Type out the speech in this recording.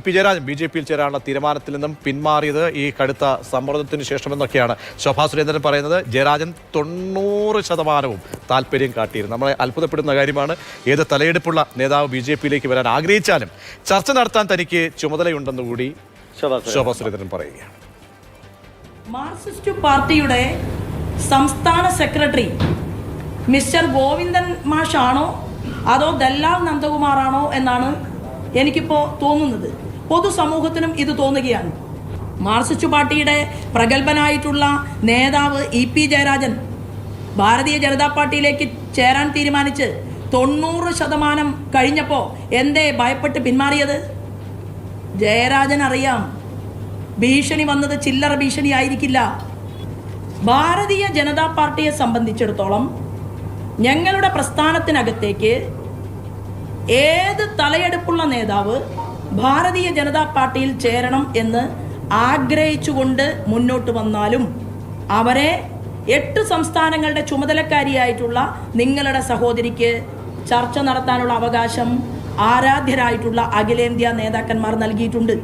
P Jayarajan ബി.ജെ.പിയിൽ ചേരാനുള്ള തീരുമാനത്തിൽ നിന്നും പിന്മാറിയത് ഈ കടുത്ത സമ്മർദ്ദത്തിന് ശേഷമെന്നൊക്കെയാണ് ശോഭാ സുരേന്ദ്രൻ പറയുന്നത്. ജയരാജൻ 90% താല്പര്യം കാട്ടിയിരുന്നു. നമ്മളെ അത്ഭുതപ്പെടുന്ന കാര്യമാണ്. ഏത് തലയെടുപ്പുള്ള നേതാവ് ബി.ജെ.പിയിലേക്ക് വരാൻ ആഗ്രഹിച്ചാലും ചർച്ച നടത്താൻ തനിക്ക് ചുമതലയുണ്ടെന്ന് കൂടി ശോഭാ സുരേന്ദ്രൻ പറയുകയാണ്. മാർക്സിസ്റ്റ് പാർട്ടിയുടെ സംസ്ഥാന സെക്രട്ടറി മിസ്റ്റർ ഗോവിന്ദൻ മാഷാണോ അതോ ദല്ലാൽ നന്ദകുമാറാണോ എന്നാണ് എനിക്കിപ്പോൾ തോന്നുന്നത്. പൊതുസമൂഹത്തിനും ഇത് തോന്നുകയാണ്. മാർക്സിസ്റ്റ് പാർട്ടിയുടെ പ്രഗത്ഭനായിട്ടുള്ള നേതാവ് പി ജയരാജൻ ഭാരതീയ ജനതാ പാർട്ടിയിലേക്ക് ചേരാൻ തീരുമാനിച്ച് 90% കഴിഞ്ഞപ്പോൾ എന്തേ ഭയപ്പെട്ട് പിന്മാറിയത്? ജയരാജൻ അറിയാം, ഭീഷണി വന്നത് ചില്ലറ ഭീഷണി ആയിരിക്കില്ല. ഭാരതീയ ജനതാ പാർട്ടിയെ സംബന്ധിച്ചിടത്തോളം ഞങ്ങളുടെ പ്രസ്ഥാനത്തിനകത്തേക്ക് ഏത് തലയെടുപ്പുള്ള നേതാവ് ഭാരതീയ ജനതാ പാർട്ടിയിൽ ചേരണം എന്ന് ആഗ്രഹിച്ചുകൊണ്ട് മുന്നോട്ട് വന്നാലും അവരെ 8 സംസ്ഥാനങ്ങളുടെ ചുമതലക്കാരിയായിട്ടുള്ള നിങ്ങളുടെ സഹോദരിക്ക് ചർച്ച നടത്താനുള്ള അവകാശം ആരാധ്യരായിട്ടുള്ള അഖിലേന്ത്യാ നേതാക്കന്മാർ നൽകിയിട്ടുണ്ട്.